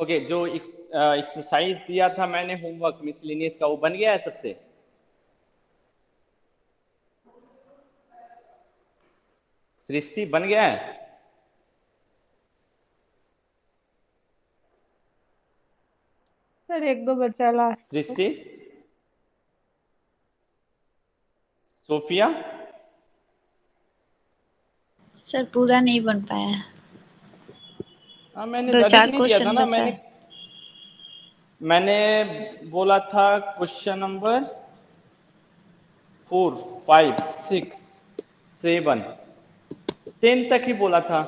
Okay, जो exercise दिया था मैंने होमवर्क मिसलिनियस का, वो बन गया है सबसे? सृष्टि बन गया है? सर एक दो बचा लास्ट में। सृष्टि, सोफिया? सर पूरा नहीं बन पाया। हाँ, मैंने दो अधिक चार नहीं दिया था क्वेश्चन ना। बचा है। मैंने बोला था क्वेश्चन नंबर 4, 5, 6, 7, 10 तक ही बोला था।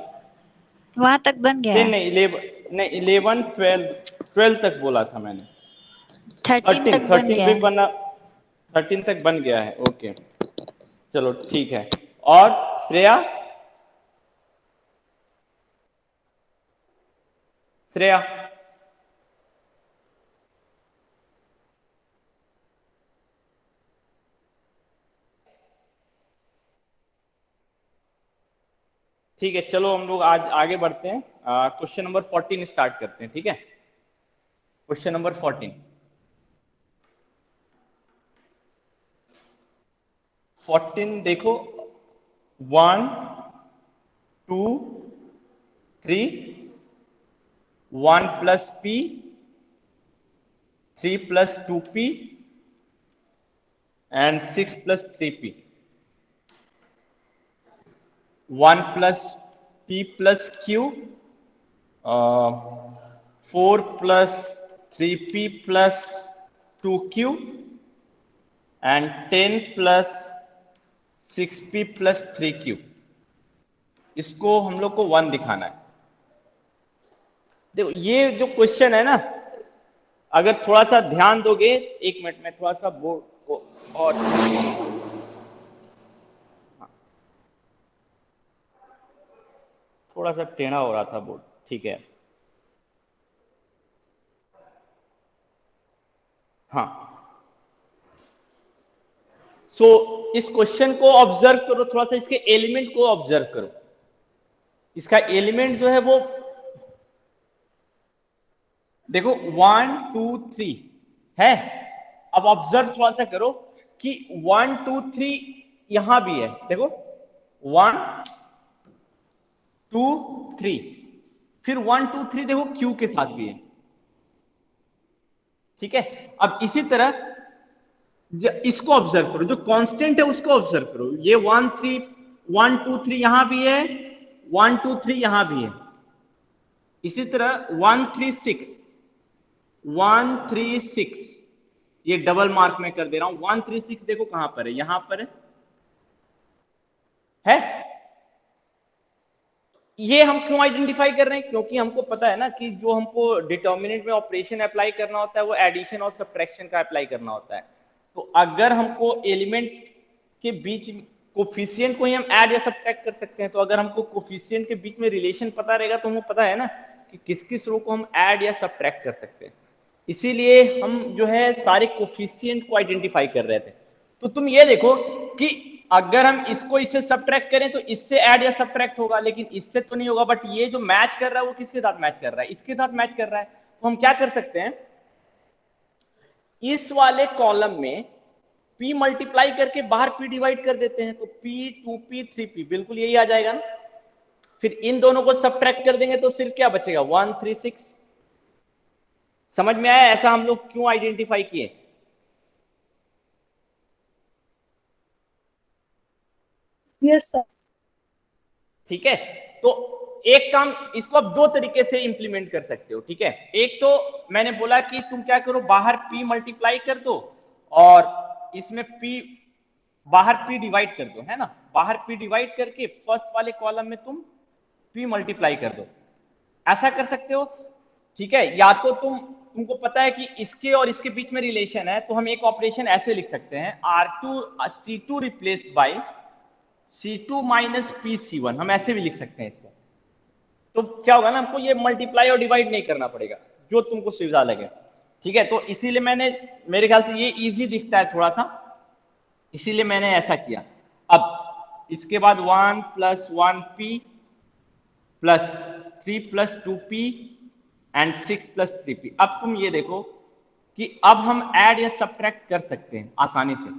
वहां तक बन गया 10 है। नहीं, 11 नहीं, 11, 12, 12 तक बोला था मैंने। 13 13, तक बन 13 गया भी है। बना। 13 तक बन गया है, ओके। चलो ठीक है। और श्रेया? श्रेया? ठीक है, चलो हम लोग आज आगे बढ़ते हैं। क्वेश्चन नंबर 14 स्टार्ट करते हैं, ठीक है? Question number 14। 14 देखो। 1, 2, 3, 1 plus P, 3 plus 2p and 6 plus 3p। 1 plus p plus q, 4 plus 3p plus 2q and 10 plus 6p plus 3q। इसको हम लोग को 1 दिखाना है। देखो, ये जो क्वेश्चन है ना, अगर थोड़ा सा ध्यान दोगे, 1 मिनट में थोड़ा सा बोर्ड को और थोड़ा सा टेढ़ा हो रहा था बोर्ड, ठीक है? हाँ। इस क्वेश्चन को ऑब्जर्व करो, थोड़ा सा इसके एलिमेंट को ऑब्जर्व करो। इसका एलिमेंट जो है वो देखो 1, 2, 3 है। अब ऑब्जर्व थोड़ा सा करो कि 1, 2, 3 यहां भी है। देखो 1, 2, 3, फिर 1, 2, 3 देखो क्यू के साथ भी है, ठीक है? अब इसी तरह इसको ऑब्जर्व करो, जो कांस्टेंट है उसको ऑब्जर्व करो। ये 1, 3, 1, 2, 3 यहां भी है, 1, 2, 3 यहां भी है। इसी तरह 1, 3, 6, 1, 3, 6, ये डबल मार्क में कर दे रहा हूं। 1, 3, 6 देखो कहां पर है, यहां पर है। ये हम क्यों आइडेंटिफाई कर रहे हैं? क्योंकि हमको पता है ना कि जो हमको डिटर्मिनेंट में ऑपरेशन अप्लाई करना होता है वो एडिशन और सब्ट्रैक्शन का अप्लाई करना होता है। तो अगर हमको एलिमेंट के बीच कोफिशिएंट को ही हम ऐड या सब्ट्रैक्ट कर सकते हैं। तो अगर हमको कोफिशिएंट के बीच में रिलेशन पता रहेगा तो हमको पता है ना कि किस किस रो को हम ऐड या सब्ट्रैक्ट कर सकते हैं। इसीलिए हम जो है सारे कोफिशिएंट को आइडेंटिफाई कर रहे थे। तो तुम ये देखो कि अगर हम इसको इससे सब्ट्रैक्ट करें तो इससे ऐड या सब्ट्रैक्ट होगा, लेकिन इससे तो नहीं होगा। बट ये जो मैच कर रहा है वो किसके साथ मैच कर रहा है? इसके साथ मैच कर रहा है। तो हम क्या कर सकते हैं, इस वाले कॉलम में p मल्टीप्लाई करके बाहर p डिवाइड कर देते हैं। तो p, 2p, 3p बिल्कुल यही आ जाएगा ना। फिर इन दोनों को सब्ट्रैक्ट कर देंगे तो सिर्फ क्या बचेगा, 1, 3, 6। समझ में आया ऐसा हम लोग क्यों आइडेंटिफाई किए? Yes sir. ठीक है। तो एक काम इसको आप दो तरीके से इंप्लीमेंट कर सकते हो, ठीक है? एक तो मैंने बोला कि तुम क्या करो, बाहर p मल्टीप्लाई कर दो और इसमें p बाहर p डिवाइड कर दो, है ना? बाहर p डिवाइड करके फर्स्ट वाले कॉलम में तुम p मल्टीप्लाई कर दो। ऐसा कर सकते हो, ठीक है? या तो तुमको पता है कि इसके और इसके बीच में रिलेशन है, तो हम एक ऑपरेशन ऐसे लिख सकते हैं, R2 C2 replaced by C2 minus PC1। हम ऐसे भी लिख सकते हैं इसको। तो क्या होगा ना, हमको ये मल्टीप्लाई और डिवाइड नहीं करना पड़ेगा, जो तुमको सुविधा लगे, ठीक है? तो इसीलिए मैंने, मेरे ख्याल से ये इजी दिखता है थोड़ा सा, इसीलिए मैंने ऐसा किया। अब इसके बाद 1 plus 1p plus 3 plus 2p and 6 plus 3p। अब तुम ये देखो कि अब हम ऐड या सब्ट्रैक्ट कर सकते हैं आसानी से।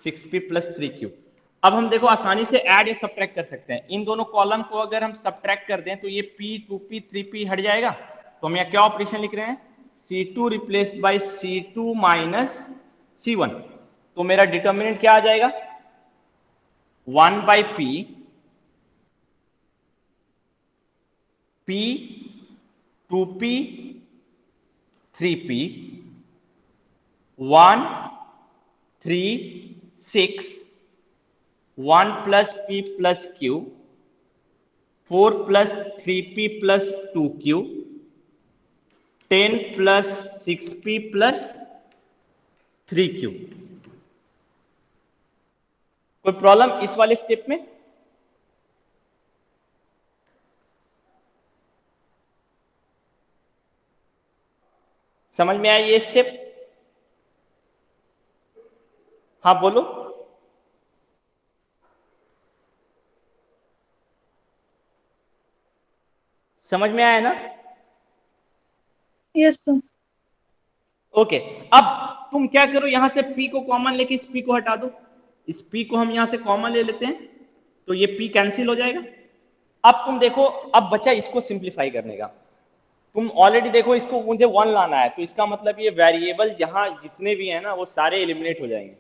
Six P plus 3q। अब हम देखो आसानी से ऐड या सब्ट्रैक्ट कर सकते हैं। इन दोनों कॉलम को अगर हम सब्ट्रैक्ट कर दें तो ये p 2p 3p हट जाएगा। तो हम यहाँ क्या ऑपरेशन लिख रहे हैं, c2 replaced by c2 minus c1। तो मेरा डिटर्मिनेंट क्या आ जाएगा, 1 by p, p 2p 3p 1 3 6 1 plus p plus q 4 plus 3p plus 2q 10 plus 6p plus 3q। कोई प्रॉब्लम इस वाले स्टेप में? समझ में आया ये स्टेप? हाँ बोलो। समझ में आया ना? Yes sir. ओके, अब तुम क्या करो, यहां से p को कॉमन लेके इस p को हटा दो। इस p को हम यहां से कॉमन ले लेते हैं तो ये p कैंसिल हो जाएगा। अब तुम देखो, अब बचा इसको सिंप्लीफाई करने का। तुम ऑलरेडी देखो इसको मुझे 1 लाना है, तो इसका मतलब ये वेरिएबल जहां जितने भी है ना वो सारे एलिमिनेट हो जाएंगे।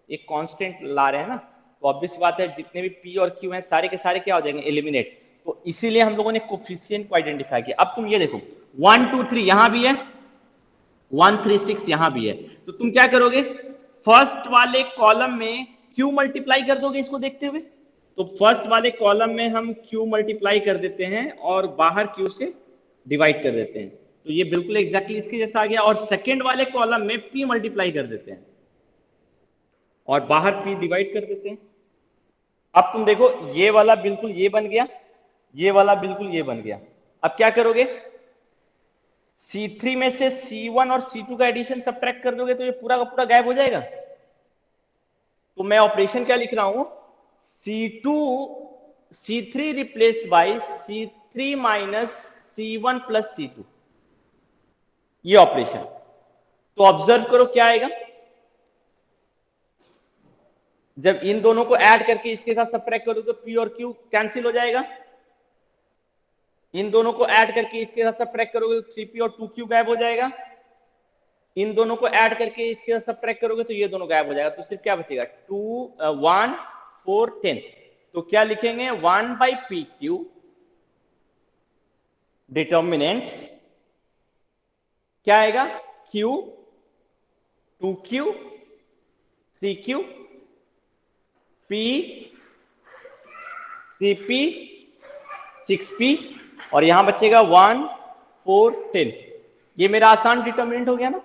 एक कांस्टेंट ला रहे हैं ना, तो ऑब्वियस बात है जितने भी p और q हैं सारे के सारे क्या हो जाएंगे, एलिमिनेट। तो इसीलिए हम लोगों ने कोफिशिएंट को आइडेंटिफाई किया। अब तुम ये देखो 1 2 3 यहां भी है, 1 3 6 यहां भी है। तो तुम क्या करोगे, फर्स्ट वाले कॉलम में q मल्टीप्लाई कर दोगे इसको देखते हुए। तो फर्स्ट वाले कॉलम में हम q मल्टीप्लाई कर देते हैं और बाहर q से डिवाइड कर देते हैं। तो ये बिल्कुल एग्जैक्टली इसके जैसा आ गया। और सेकेंड वाले कॉलम में p मल्टीप्लाई कर देते हैं और बाहर p डिवाइड कर देते हैं। अब तुम देखो ये वाला बिल्कुल ये बन गया, ये वाला बिल्कुल ये बन गया। अब क्या करोगे, C3 में से C1 और C2 का एडिशन सब्ट्रैक्ट कर दोगे तो ये पूरा का पूरा गायब हो जाएगा। तो मैं ऑपरेशन क्या लिख रहा हूं, C2 C3 replaced by C3 minus C1 plus C2, ये ऑपरेशन। तो ऑब्जर्व करो क्या आएगा, जब इन दोनों को ऐड करके इसके साथ सब्ट्रैक्ट करो तो P और Q कैंसिल हो जाएगा। इन दोनों को ऐड करके इसके साथ सब्ट्रैक्ट करोगे तो 3p और 2q गायब हो जाएगा। इन दोनों को ऐड करके इसके साथ सब्ट्रैक्ट करोगे तो ये दोनों गायब हो जाएगा। तो सिर्फ क्या बचेगा, 2 1 4 10। तो क्या लिखेंगे, 1 बाई पी क्यू डिटर्मिनेंट क्या आएगा, q 2q 3q p cp 6p और यहां बचेगा 1 4 10। ये मेरा आसान डिटर्मिनेंट हो गया ना।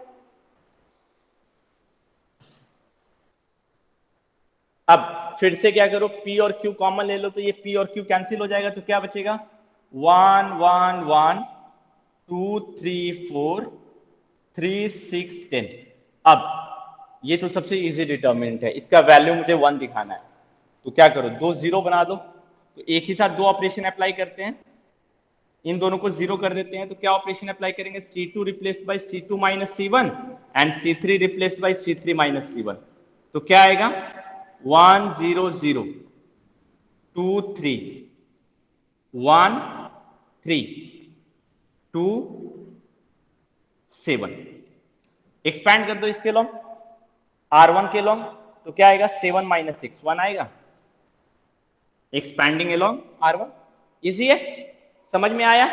अब फिर से क्या करो, p और q कॉमन ले लो तो ये p और q कैंसिल हो जाएगा। तो क्या बचेगा, 1 1 1 2 3 4 3 6 10। अब ये तो सबसे इजी डिटर्मिनेंट है, इसका वैल्यू मुझे 1 दिखाना है। तो क्या करो, दो जीरो बना दो। तो एक ही साथ दो ऑपरेशन अप्लाई करते हैं, इन दोनों को जीरो कर देते हैं। तो क्या ऑपरेशन अप्लाई करेंगे, C2 replaced by C2 minus C1 and C3 replaced by C3 minus C1। तो क्या आएगा, 1 0 0 2 3 1 3 2 7। एक्सपैंड कर दो इसके लॉन्ग, R1 के लॉन्ग। तो क्या आएगा, 7 माइनस 6 1 आएगा। Expanding along R1। इजी है, समझ में आया?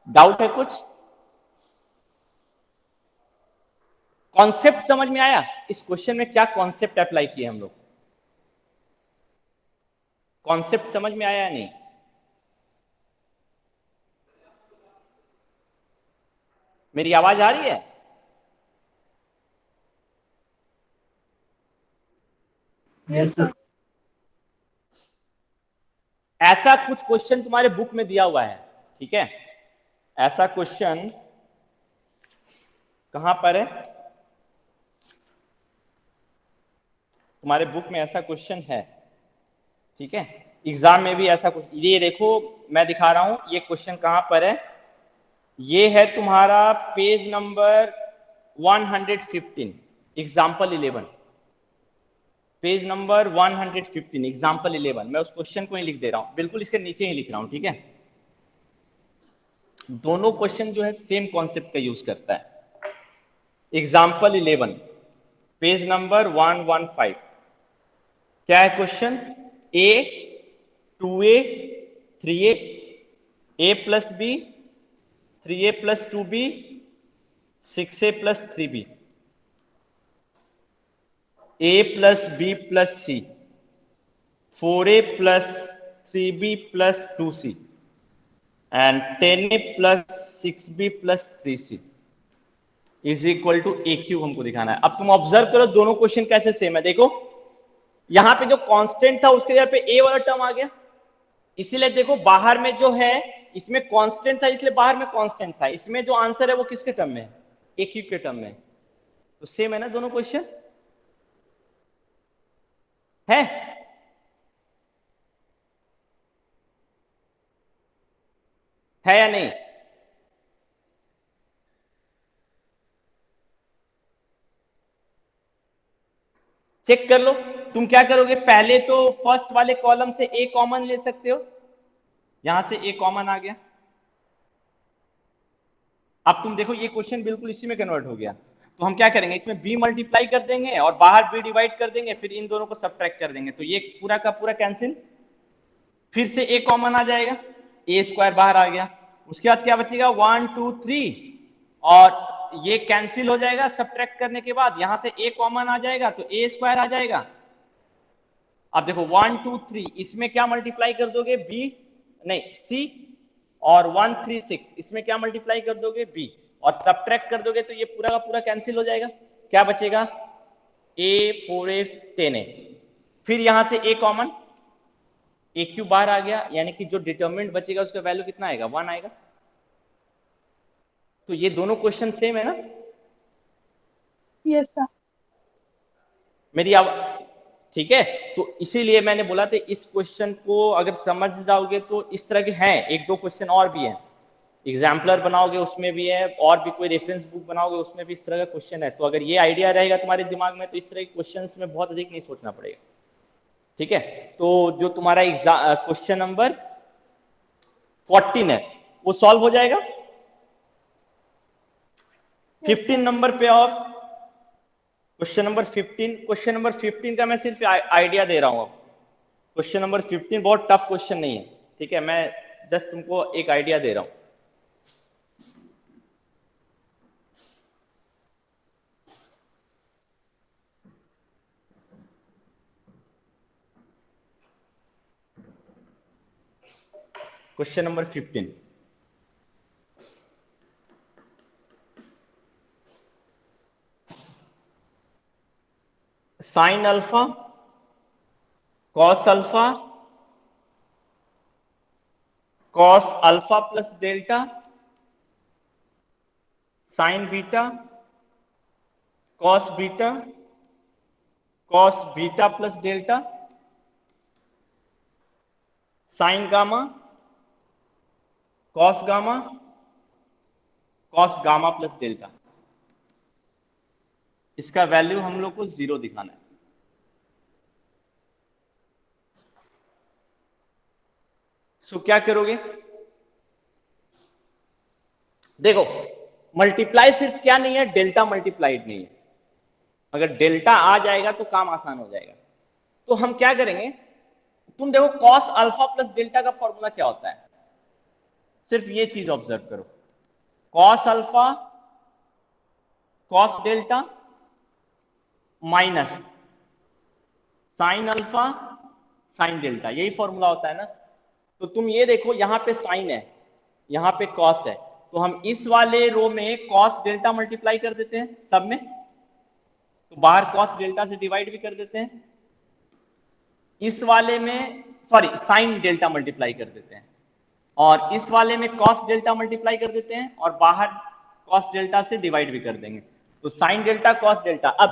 डाउट है कुछ? कॉन्सेप्ट समझ में आया? इस क्वेश्चन में क्या कॉन्सेप्ट अप्लाई किए हम लोग, कॉन्सेप्ट समझ में आया या नहीं? मेरी आवाज आ रही है? Yes sir. ऐसा कुछ क्वेश्चन तुम्हारे बुक में दिया हुआ है, ठीक है? ऐसा क्वेश्चन कहां पर है? तुम्हारे बुक में ऐसा क्वेश्चन है, ठीक है, एग्जाम में भी ऐसा कुछ, ये देखो मैं दिखा रहा हूं ये क्वेश्चन कहां पर है। ये है तुम्हारा page number 115, example 11, page number 115 example 11। मैं उस क्वेश्चन को ही लिख दे रहा हूं, बिल्कुल इसके नीचे ही लिख रहा हूं, ठीक है। दोनों क्वेश्चन जो है सेम कॉन्सेप्ट का यूज करता है। एग्जाम्पल 11 पेज नंबर 115, क्या है question? A 2a 3a, a plus B 3a plus 2b 6a plus 3b, a plus b plus c 4a plus 3b plus 2c and 10a plus 6b plus 3c is equal to A Q हमको दिखाना है। अब तुम observe करो दोनों question कैसे same है। देखो यहां पे जो कांस्टेंट था उसके जगह पे ए वाला टर्म आ गया, इसीलिए देखो बाहर में जो है इसमें कांस्टेंट था इसलिए बाहर में कांस्टेंट था, इसमें जो आंसर है वो किसके टर्म में है? ए क्यू के टर्म में। तो सेम है ना दोनों क्वेश्चन, है? है या नहीं? चेक कर लो। तुम क्या करोगे, पहले तो फर्स्ट वाले कॉलम से ए कॉमन ले सकते हो, यहां से ए कॉमन आ गया। अब तुम देखो ये क्वेश्चन बिल्कुल इसी में कन्वर्ट हो गया, तो हम क्या करेंगे, इसमें b मल्टीप्लाई कर देंगे और बाहर b डिवाइड कर देंगे, फिर इन दोनों को सब्ट्रैक्ट कर देंगे, तो ये पूरा का पूरा कैंसिल, फिर से a कॉमन आ जाएगा, a स्क्वायर बाहर आ गया, उसके बाद क्या बचेगा 1 2 3 और ये कैंसिल हो जाएगा सब्ट्रैक्ट करने के बाद, यहां से a कॉमन आ जाएगा तो a स्क्वायर आ जाएगा। अब देखो 1 2 3 इसमें क्या मल्टीप्लाई कर दोगे, b नहीं c, और 1 3 6 इसमें क्या मल्टीप्लाई कर दोगे, b, और सब्ट्रैक्ट कर दोगे तो ये पूरा का पूरा कैंसिल हो जाएगा, क्या बचेगा a 4a 10a, फिर यहां से a कॉमन, ए क्यू बाहर आ गया, यानी कि जो डिटरमिनेंट बचेगा उसका वैल्यू कितना आएगा, 1 आएगा। तो ये दोनों क्वेश्चन सेम है ना? Yes sir. मेरी अब ठीक है, तो इसीलिए मैंने बोला था इस क्वेश्चन को अगर समझ जाओगे तो इस तरह के हैं, एक दो क्वेश्चन और भी हैं, एग्जाम्पलर बनाओगे उसमें भी है, और भी कोई रेफरेंस बुक बनाओगे उसमें भी इस तरह का क्वेश्चन है। तो अगर ये आइडिया रहेगा तुम्हारे दिमाग में तो इस तरह के क्वेश्चन में बहुत अधिक नहीं सोचना पड़ेगा, ठीक है। तो जो तुम्हारा क्वेश्चन नंबर 14 है वो सॉल्व हो जाएगा। 15 नंबर पे और क्वेश्चन नंबर 15 का मैं सिर्फ आइडिया दे रहा हूं। अब क्वेश्चन नंबर 15 बहुत टफ क्वेश्चन नहीं है, ठीक है, मैं जस्ट तुमको एक आइडिया दे रहा हूं। Question number 15, sine alpha cos alpha cos alpha plus delta sign beta cos beta plus delta sign gamma cos gamma plus delta, इसका वैल्यू हम लोग को 0 दिखाना है। सो क्या करोगे, देखो मल्टीप्लाई सिर्फ क्या नहीं है, डेल्टा मल्टीप्लाइड नहीं है, अगर डेल्टा आ जाएगा तो काम आसान हो जाएगा। तो हम क्या करेंगे, तुम देखो कॉस अल्फा प्लस डेल्टा का फॉर्मूला क्या होता है, सिर्फ ये चीज ऑब्जर्व करो, cos alpha cos delta minus sine alpha sine delta, यही फॉर्मूला होता है ना। तो तुम ये देखो यहां पे साइन है यहां पे कॉस है, तो हम इस वाले रो में कॉस डेल्टा मल्टीप्लाई कर देते हैं सब में, तो बाहर कॉस डेल्टा से डिवाइड भी कर देते हैं, इस वाले में सॉरी साइन डेल्टा मल्टीप्लाई कर देते हैं, और इस वाले में कॉस डेल्टा मल्टीप्लाई कर देते हैं, और बाहर कॉस डेल्टा से डिवाइड भी कर देंगे, तो साइन डेल्टा कॉस डेल्टा। अब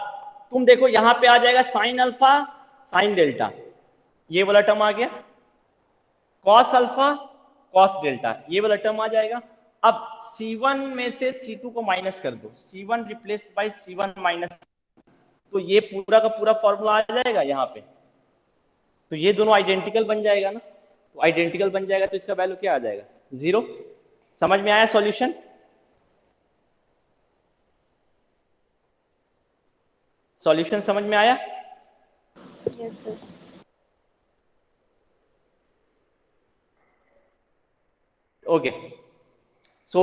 तुम देखो यहां पे आ जाएगा साइन अल्फा साइन डेल्टा, ये वाला टर्म आ गया, कॉस अल्फा कॉस डेल्टा, ये वाला टर्म आ जाएगा। अब C1 में से C2 को माइनस कर दो, C1 replaced by C1 minus, तो ये पूरा का पूरा फॉर्मूला आ जाएगा यहाँ पे, तो ये दोनों आइडेंटिकल बन जाएगा ना, तो आइडेंटिकल बन जाएगा तो इसका वैल्यू क्या आ जाएगा 0। समझ में आया सॉल्यूशन? सॉल्यूशन समझ में आया? Yes sir. ओके, सो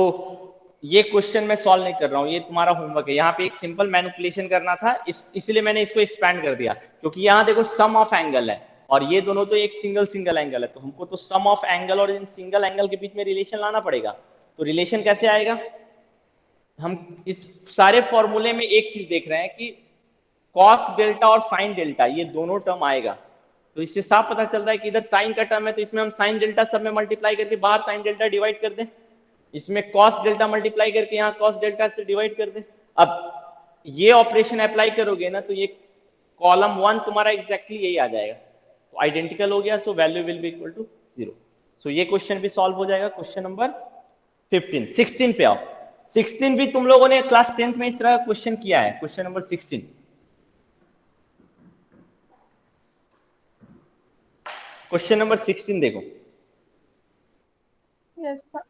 ये क्वेश्चन मैं सॉल्व नहीं कर रहा हूँ, ये तुम्हारा होमवर्क है। यहाँ पे एक सिंपल मैनिपुलेशन करना था, इसलिए मैंने इसको एक्सपैंड कर दिया, क्योंकि यहाँ देखो सम ऑफ एंगल है और ये दोनों तो एक सिंगल एंगल है, तो हमको तो सम ऑफ एंगल और इन सिंगल एंगल के बीच में रिलेशन लाना पड़ेगा। तो रिलेशन कैसे आएगा? हम इस सारे फॉर्मूले में एक चीज देख रहे हैं कि कॉस डेल्टा और साइन डेल्टा ये दोनों टर्म आएगा, तो इससे साफ पता चल रहा है कि इधर साइन का टर्म है तो इसमें हम साइन डेल्टा सब में मल्टीप्लाई करके बाहर साइन डेल्टा डिवाइड कर दें, इसमें कॉस डेल्टा मल्टीप्लाई करके यहाँ कॉस डेल्टा से डिवाइड कर दें। अब ये ऑपरेशन अप्लाई करोगे ना तो ये कॉलम 1 तुम्हारा एग्जैक्टली यही आ जाएगा, तो आइडेंटिकल हो गया, so value will be equal to 0। So ये क्वेश्चन भी सॉल्व हो जाएगा। Question number 15। 16 पे आओ। 16 भी तुम लोगों ने क्लास 10th में इस तरह का क्वेश्चन किया है। क्वेश्चन नंबर 16, क्वेश्चन नंबर 16 देखो। Yes sir.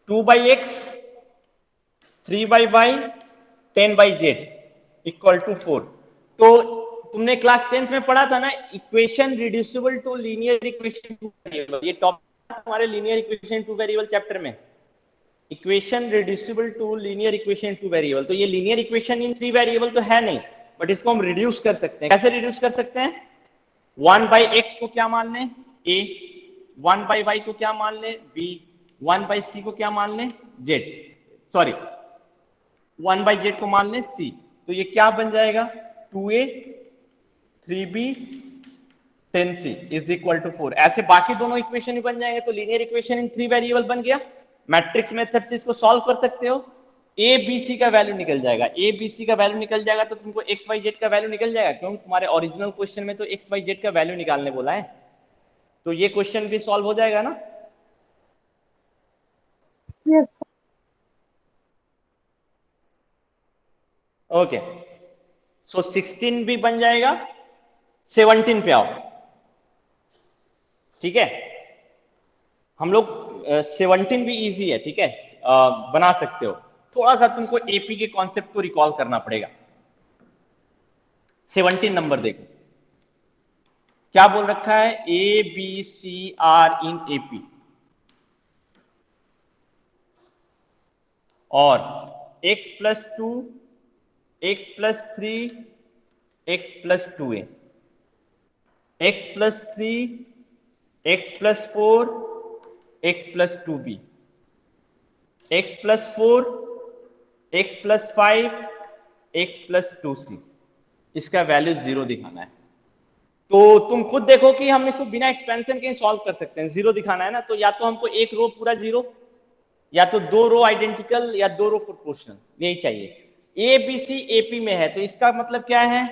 2/x 3/y 10/z equal to 4। तो तुमने क्लास 10th में पढ़ा था ना, equation reducible to linear equation two variable, ये टॉपिक हमारे linear equation two variable chapter में, equation reducible to linear equation two variable. तो ये लीनियर इक्वेशन इन 3 वेरिएबल तो है नहीं, बट इसको हम रिड्यूस कर सकते हैं। कैसे रिड्यूस कर सकते हैं? 1/x को क्या मान लें a, 1/y को क्या मान लें b, 1/c को क्या मान लें z, सॉरी 1/z को मान लें c, तो ये क्या बन जाएगा 2a 3b 10c is equal to 4। ऐसे बाकी दोनों इक्वेशन ही बन जाएंगे, तो लीनियर इक्वेशन इन 3 वेरिएबल बन गया। मैट्रिक्स मेथड से इसको सॉल्व कर सकते हो, a b c का वैल्यू निकल जाएगा, a b c का वैल्यू निकल जाएगा तो तुमको x y z का वैल्यू निकल जाएगा, क्योंकि तुम्हारे ओरिजिनल क्वेश्चन में तो x y z का वैल्यू निकालने बोला है, तो ये क्वेश्चन भी सॉल्व हो जाएगा ना। Yes sir. ओके, सो 16 भी बन जाएगा। 17 पे आओ, ठीक है। हम लोग 17 भी इजी है, ठीक है, बना सकते हो। थोड़ा सा तुमको एपी के कॉन्सेप्ट को रिकॉल करना पड़ेगा। 17 नंबर देखो क्या बोल रखा है, A B C are in AP और x + 2 x + 3 x + 2a, x + 3 x + 4 x + 2b, x + 4 x + 5 x + 2c, इसका वैल्यू 0 दिखाना है। तो तुम खुद देखो कि हम इसको बिना एक्सपेंशन के सॉल्व कर सकते हैं। 0 दिखाना है ना, तो या तो हमको एक रो पूरा 0, या तो 2 रो आइडेंटिकल, या 2 रो प्रोपोर्शनल, यही चाहिए। ए बी सी एपी में है, तो इसका मतलब क्या है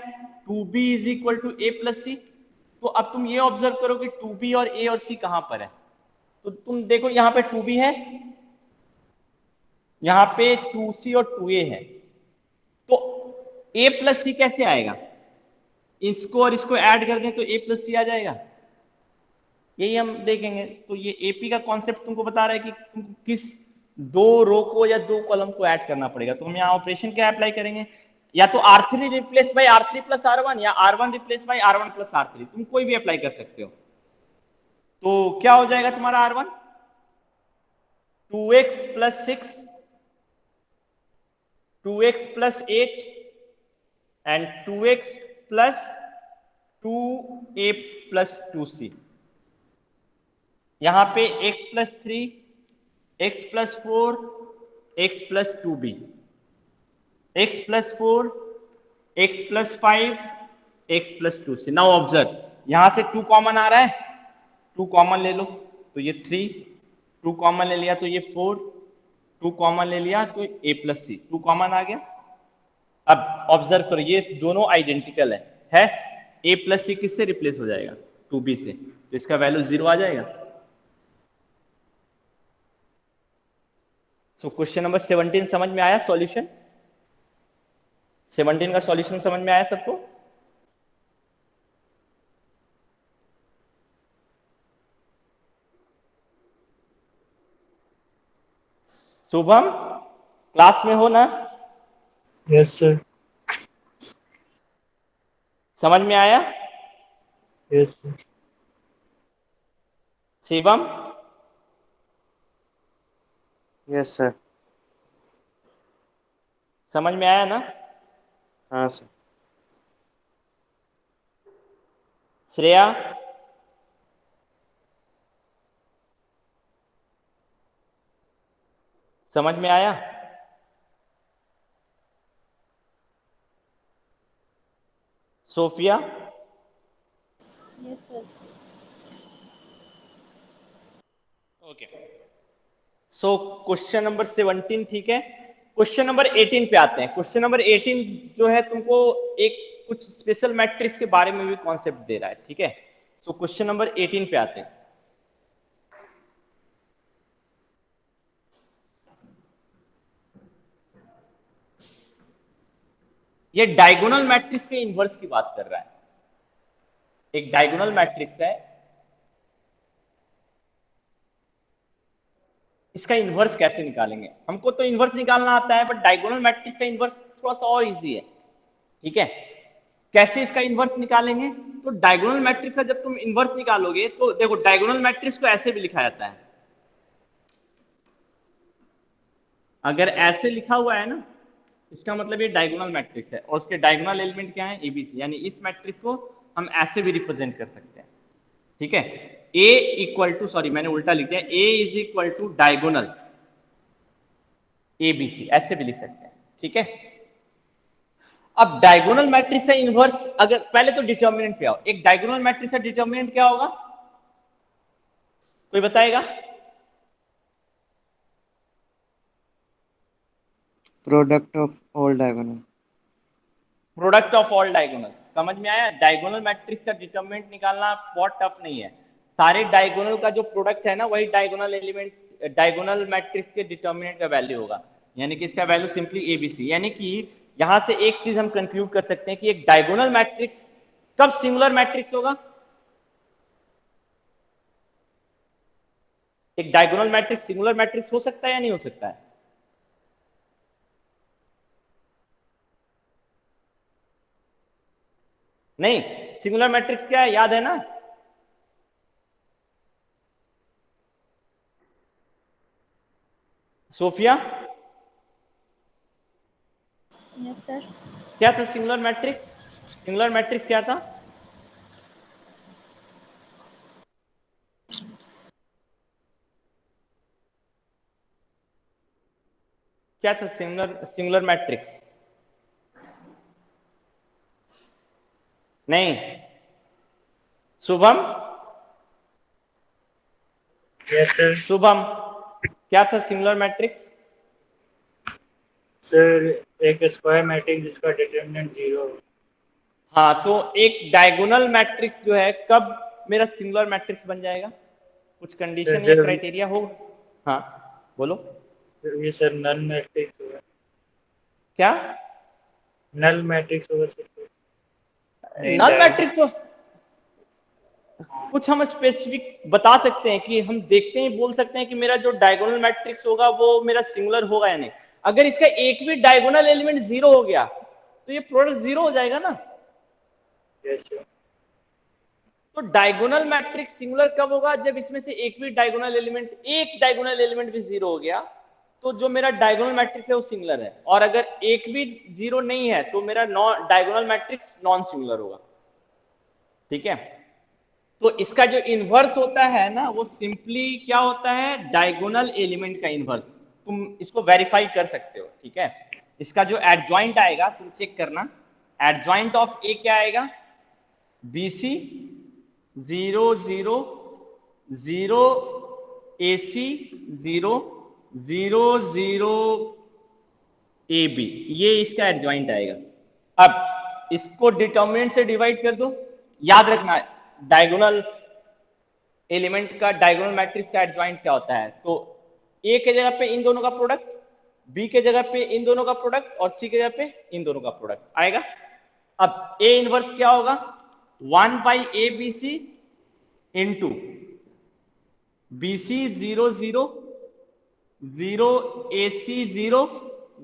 2b = a + c। तो अब तुम ये ऑब्जर्व करो कि 2b और a और c कहां पर है, तो तुम देखो यहाँ पे 2b है, यहाँ पे 2c और 2a है, तो a + c कैसे आएगा? इसको और इसको ऐड कर दें तो a + c आ जाएगा, यही हम देखेंगे। तो ये एपी का कॉन्सेप्ट तुमको बता रहा है कि तुमको किस 2 रो को या 2 कॉलम को ऐड करना पड़ेगा। तो हम यहाँ ऑपरेशन क्या अप्लाई करेंगे, या तो R3 replace by R3 + R1 या R1 replace by R1 + R3, तुम कोई भी अप्लाई कर सकते हो। तो क्या हो जाएगा तुम्हारा R1 2x + 6 2x + 8 and 2x + 2a + 2c, यहां पे x + 3 x + 4 x + 2b, x + 4 x + 5 x + 2c। Now observe, यहां से 2 कॉमन आ रहा है, 2 कॉमन ले लो तो ये 3, 2 कॉमन ले लिया तो ये 4, 2 कॉमन ले लिया तो a प्लस सी, 2 कॉमन आ गया। अब ऑब्जर्व करो ये दोनों आइडेंटिकल है a प्लस सी किससे रिप्लेस हो जाएगा, 2b से, तो इसका वैल्यू 0 आ जाएगा। सो क्वेश्चन नंबर 17 समझ में आया सॉल्यूशन? 17 का सॉल्यूशन समझ में आया सबको? शुभम क्लास में हो ना? Yes sir. समझ में आया? Yes sir. Shivam? Yes sir. समझ में आया ना? हाँ सर। श्रेया? समझ में आया? Sophia? Yes, sir. Okay, so question number 17 ठीक है। क्वेश्चन नंबर 18 पे आते हैं। क्वेश्चन नंबर 18 जो है तुमको एक कुछ स्पेशल मैट्रिक्स के बारे में भी कॉन्सेप्ट दे रहा है, ठीक है। सो क्वेश्चन नंबर 18 पे आते हैं। ये डायगोनल मैट्रिक्स के इनवर्स की बात कर रहा है। एक डायगोनल मैट्रिक्स है, इसका इनवर्स कैसे निकालेंगे? हमको तो इनवर्स निकालना आता है, बट डायगोनल मैट्रिक्स का इनवर्स थोड़ा सा और इजी है, ठीक है। कैसे इसका इनवर्स निकालेंगे? तो डायगोनल मैट्रिक्स का जब तुम इनवर्स निकालोगे तो देखो डायगोनल मैट्रिक्स को ऐसे भी लिखा जाता है। अगर ऐसे लिखा हुआ है ना, इसका मतलब ये डायगोनल मैट्रिक्स है और उसके डायगोनल एलिमेंट क्या है, एबीसी। यानी इस मैट्रिक्स को हम ऐसे भी रिप्रेजेंट कर सकते हैं, ठीक है। ए इक्वल टू, सॉरी मैंने उल्टा लिख दिया, A is equal to diagonal ABC, ऐसे भी लिख सकते हैं, ठीक है। अब डायगोनल मैट्रिक्स का इनवर्स, अगर पहले तो डिटर्मिनेंट पे आओ। एक डायगोनल मैट्रिक्स का डिटर्मिनेंट क्या होगा, कोई बताएगा? Product of all diagonal. Product of all diagonal, समझ में आया? डायगोनल मैट्रिक्स का डिटर्मिनेंट निकालना बहुत टफ नहीं है। सारे डायगोनल का जो प्रोडक्ट है ना, वही डायगोनल एलिमेंट, डायगोनल मैट्रिक्स के डिटर्मिनेंट का वैल्यू होगा। यानी कि इसका वैल्यू सिंपली एबीसी। यानी कि यहां से एक चीज हम कंक्लूड कर सकते हैं कि एक डायगोनल मैट्रिक्स कब सिंगुलर मैट्रिक्स होगा? एक डायगोनल मैट्रिक्स सिंगुलर मैट्रिक्स हो सकता है या नहीं हो सकता है? नहीं, सिंगुलर मैट्रिक्स क्या है, याद है ना? सोफिया? Yes, sir. क्या था सिंगुलर मैट्रिक्स? सिंगुलर मैट्रिक्स क्या था? क्या था सिंगुलर मैट्रिक्स? नहीं, शुभम? Yes sir. शुभम, क्या था सिंगुलर मैट्रिक्स? सर एक स्क्वायर मैट्रिक्स जिसका डिटरमिनेंट 0 हो। हाँ, तो एक डायगोनल मैट्रिक्स जो है कब मेरा सिंगुलर मैट्रिक्स बन जाएगा? कुछ कंडीशन या क्राइटेरिया हो? हाँ बोलो। ये सर नल मैट्रिक्स होगा। क्या नल मैट्रिक्स होगा सर? Null matrix? तो कुछ हम स्पेसिफिक बता सकते हैं कि हम देखते ही बोल सकते हैं कि मेरा जो डायगोनल मैट्रिक्स होगा वो मेरा सिंगुलर होगा या नहीं। अगर इसका एक भी डायगोनल एलिमेंट 0 हो गया तो ये प्रोडक्ट 0 हो जाएगा ना। Yes sir. तो डायगोनल मैट्रिक्स सिंगुलर कब होगा? जब इसमें से एक भी डायगोनल एलिमेंट, एक डायगोनल एलिमेंट भी 0 हो गया तो जो मेरा डायगोनल मैट्रिक्स है वो सिंगुलर है। और अगर एक भी 0 नहीं है तो मेरा डायगोनल मैट्रिक्स नॉन सिंगुलर होगा, ठीक है। तो इसका जो इनवर्स होता है ना, वो सिंपली क्या होता है, डायगोनल एलिमेंट का इनवर्स। तुम इसको वेरीफाई कर सकते हो, ठीक है। इसका जो एडजॉइंट आएगा तुम चेक करना, एडजॉइंट ऑफ ए क्या आएगा, BC 0 0 0 AC 0 0 0 ए बी, ये इसका एडजॉइंट आएगा। अब इसको डिटर्मिनेंट से डिवाइड कर दो। याद रखना डायगोनल एलिमेंट का, डायगोनल मैट्रिक्स का एडजॉइंट क्या होता है, तो ए के जगह पे इन दोनों का प्रोडक्ट, बी के जगह पे इन दोनों का प्रोडक्ट और सी के जगह पे इन दोनों का प्रोडक्ट आएगा। अब ए इनवर्स क्या होगा, 1 by A B C into B C 0 0 0 A C 0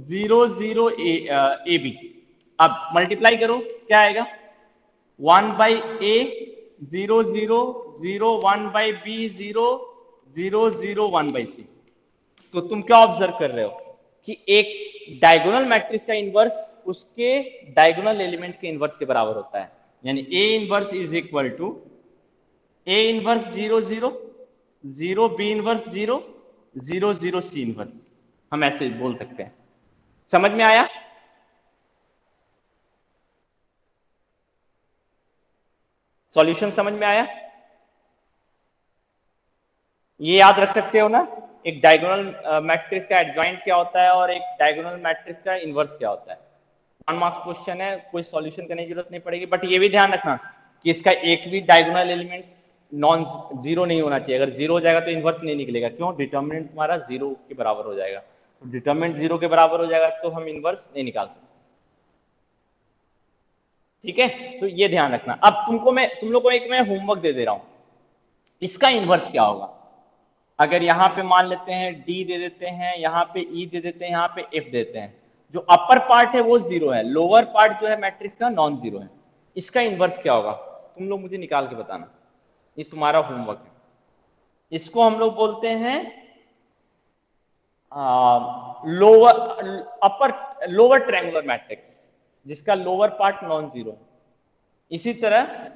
0 0 A B. अब मल्टीप्लाई करो, क्या आएगा, 1 by A 0 0 0 1 by B 0 0 0 1 by C. तो तुम क्या ऑब्जर्व कर रहे हो कि एक डायगोनल मैट्रिक्स का इनवर्स उसके डायगोनल एलिमेंट के इनवर्स के बराबर होता है, यानी A inverse is equal to A inverse 0 0 0 B inverse 0 0 0 C inverse. हम ऐसे बोल सकते हैं। समझ में आया? सॉल्यूशन समझ में आया? ये याद रख सकते हो ना, एक डायगोनल मैट्रिक्स का एडजॉइंट क्या होता है और एक डायगोनल मैट्रिक्स का इनवर्स क्या होता है। 1 मार्क्स क्वेश्चन है, कोई सॉल्यूशन करने की जरूरत नहीं पड़ेगी, बट ये भी ध्यान रखना कि इसका एक भी डायगोनल एलिमेंट नॉन जीरो नहीं होना चाहिए। अगर जीरो हो जाएगा तो इनवर्स नहीं निकलेगा। क्यों? डिटर्मिनेंट तुम्हारा जीरो के बराबर हो जाएगा। तो डिटर्मिनेंट जीरो के बराबर हो जाएगा तो हम इनवर्स नहीं निकाल सकते। ठीक है, तो ये ध्यान रखना। अब तुम लोग को एक मैं होमवर्क दे रहा हूं, इसका इनवर्स क्या होगा। अगर यहाँ पे मान लेते हैं डी दे देते हैं, यहाँ पे ई दे देते हैं, यहाँ पे एफ देते हैं, जो अपर पार्ट है वो जीरो है, लोअर पार्ट जो है मैट्रिक्स का नॉन जीरो है, इसका इनवर्स क्या होगा तुम लोग मुझे निकाल के बताना। ये तुम्हारा होमवर्क है। इसको हम लोग बोलते हैं लोअर ट्रायंगुलर मैट्रिक्स, जिसका लोअर पार्ट नॉन जीरो है। इसी तरह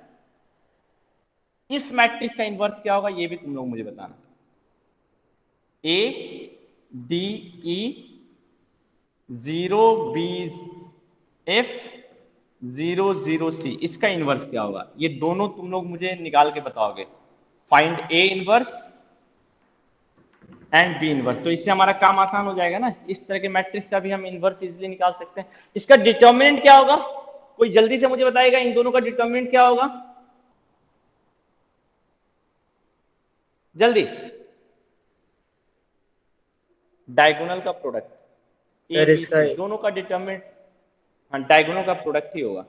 इस मैट्रिक्स का इनवर्स क्या होगा ये भी तुम लोग मुझे बताना। A D E 0 B F 0 0 C, इसका इनवर्स क्या होगा ये दोनों तुम लोग मुझे निकाल के बताओगे। Find A inverse and B inverse. तो इससे हमारा काम आसान हो जाएगा ना। इस तरह के मैट्रिक्स का भी हम इनवर्स इजीली निकाल सकते हैं। इसका डिटर्मिनेंट क्या होगा, कोई जल्दी से मुझे बताएगा इन दोनों का डिटर्मिनेंट क्या होगा, जल्दी। डायगोनल का प्रोडक्ट, दोनों का डिटर्मिनेंट, हाँ डायगोनल का प्रोडक्ट ही होगा।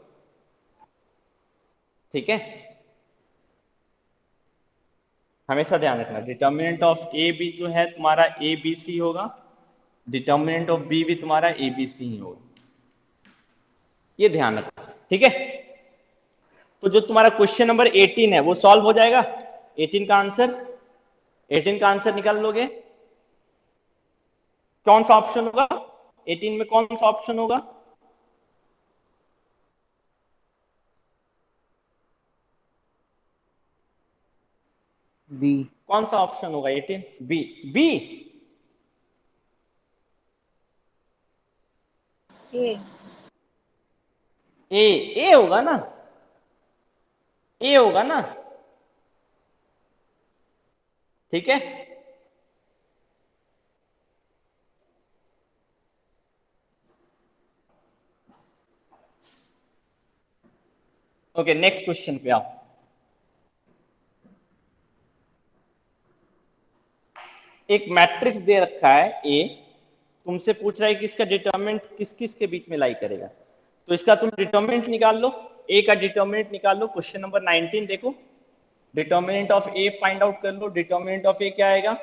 ठीक है, हमेशा ध्यान रखना डिटर्मिनेंट ऑफ ए बी जो है तुम्हारा ए बी सी होगा, डिटर्मिनेंट ऑफ बी भी तुम्हारा ए बी सी ही होगा। ये ध्यान रखना। ठीक है, तो जो तुम्हारा क्वेश्चन नंबर 18 है वो सॉल्व हो जाएगा। 18 का आंसर निकाल लोगे। कौन सा ऑप्शन होगा 18 में, कौन सा ऑप्शन होगा? बी। कौन सा ऑप्शन होगा 18? बी। बी ए होगा ना, ए होगा ना। ठीक है, ओके नेक्स्ट क्वेश्चन पे आओ। एक मैट्रिक्स दे रखा है ए, तुमसे पूछ रहा है कि इसका डिटरमिनेंट किस किस के बीच में लाई करेगा। तो इसका तुम डिटरमिनेंट निकाल लो, ए का डिटरमिनेंट निकाल लो। क्वेश्चन नंबर 19 देखो, determinant of A find out कर लो। डिटरमिनेंट ऑफ ए क्या आएगा,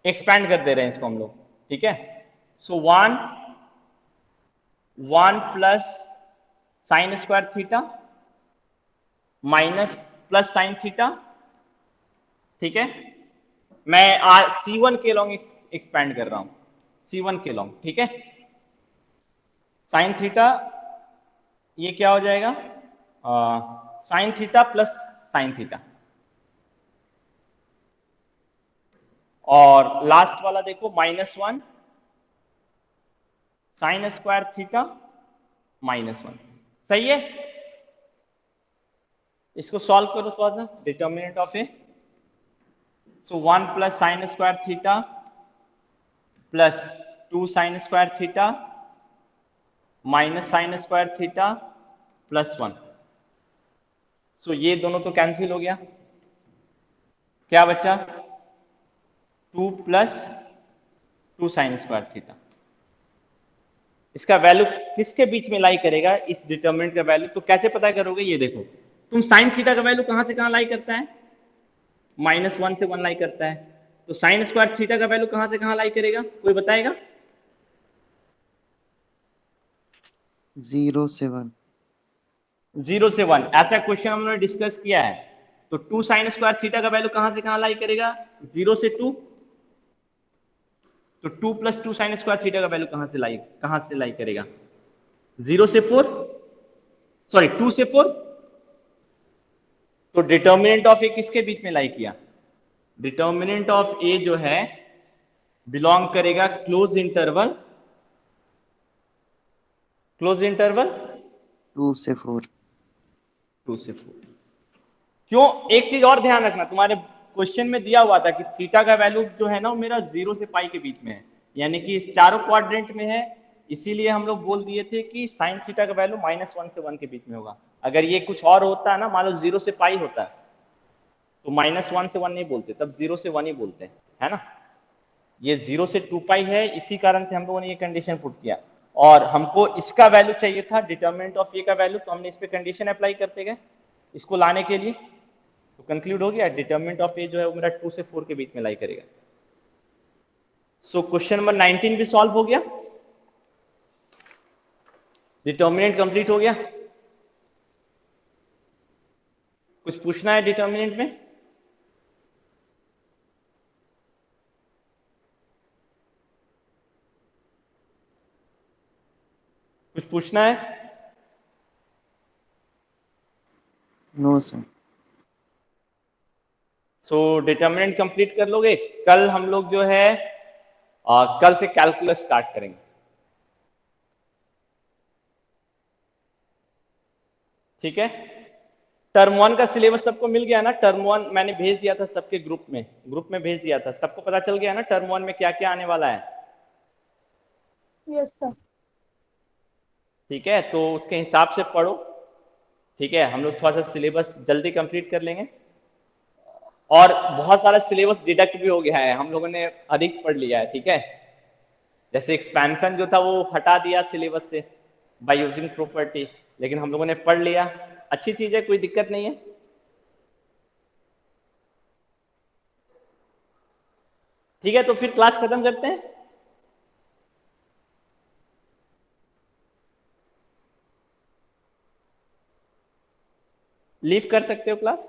एक्सपैंड कर दे रहे हैं इसको हम लोग। ठीक है, सो 1 plus sine square theta minus plus sine theta. ठीक है, मैं C1 के लॉन्ग एक्सपैंड कर रहा हूं, C1 के लॉन्ग। ठीक है, साइन थीटा ये क्या हो जाएगा, sine theta plus sine theta. और लास्ट वाला देखो -1 साइन स्क्वायर थीटा -1। सही है, इसको सॉल्व करो थोड़ा सा। Determinant of A, so 1 plus sine square theta plus 2 sine square theta minus sine square theta plus 1। सो ये दोनों तो कैंसिल हो गया, क्या बचा 2 प्लस 2 साइन स्क्वायर थीटा। इसका वैल्यू किसके बीच में लाई करेगा, इस डिटरमिनेंट का वैल्यू। तो कैसे पता करोगे, ये देखो तुम साइन थीटा का वैल्यू कहां से कहां लाई करता है, -1 से 1 लाई करता है। तो साइन स्क्वायर थीटा का वैल्यू कहां से कहां लाई करेगा, कोई बताएगा? 0 से 1। 0 से 1, ऐसा क्वेश्चन हमने डिस्कस किया है। तो 2 साइन स्क्वायर थीटा का वैल्यू कहां से कहां लाई करेगा, 0 से 2। तो 2 प्लस 2 साइन स्क्वायर थीटा का वैल्यू कहां से लाई करेगा, 0 से 4, सॉरी 2 से 4। तो डिटर्मिनेंट ऑफ ए किसके बीच में लाई किया, डिटर्मिनेंट ऑफ ए जो है बिलोंग करेगा क्लोज इंटरवल 2 से 4। 2 से 4। क्यों, एक चीज और ध्यान रखना, तुम्हारे क्वेश्चन में दिया हुआ था कि थीटा का वैल्यू जो है ना वो मेरा 0 से पाई के बीच में है, यानी कि चारों क्वाड्रेंट में है। इसीलिए हम लोग बोल दिए थे कि साइन थीटा का वैल्यू -1 से 1 के बीच में होगा। अगर ये कुछ और होता है ना, मान लो 0 से पाई होता है, तो -1 से 1 नहीं बोलते, तब 0 से 1 ही बोलते हैं, है ना। ये 0 से 2 पाई है, इसी कारण से हम लोगों ने ये कंडीशन पुट किया। और हमको इसका वैल्यू चाहिए था, डिटरमिनेंट ऑफ ए का वैल्यू, तो हमने इस पे कंडीशन अप्लाई करते गए इसको लाने के लिए। तो कंक्लूड हो गया, डिटरमिनेंट ऑफ ए जो है वो मेरा 2 से 4 के बीच में लाई करेगा। सो क्वेश्चन नंबर 19 भी सॉल्व हो गया, डिटरमिनेंट कंप्लीट हो गया। कुछ पूछना है डिटरमिनेंट में? कुछ पूछना है? No sir. So determinant complete कर लोगे। कल हम लोग जो है कल से कैलकुलस स्टार्ट करेंगे, ठीक है। टर्म 1 का सिलेबस सबको मिल गया ना, टर्म 1 मैंने भेज दिया था सबके ग्रुप में भेज दिया था, सबको पता चल गया ना टर्म 1 में क्या क्या आने वाला है। Yes sir. ठीक है, तो उसके हिसाब से पढ़ो, ठीक है। हम लोग थोड़ा सा सिलेबस जल्दी कंप्लीट कर लेंगे, और बहुत सारा सिलेबस डिडक्ट भी हो गया है, हम लोगों ने अधिक पढ़ लिया है, ठीक है। जैसे एक्सपेंशन जो था वो हटा दिया सिलेबस से बाय यूजिंग प्रॉपर्टी, लेकिन हम लोगों ने पढ़ लिया, अच्छी चीज है, कोई दिक्कत नहीं है। ठीक है, तो फिर क्लास खत्म करते हैं। लीव कर सकते हो क्लास।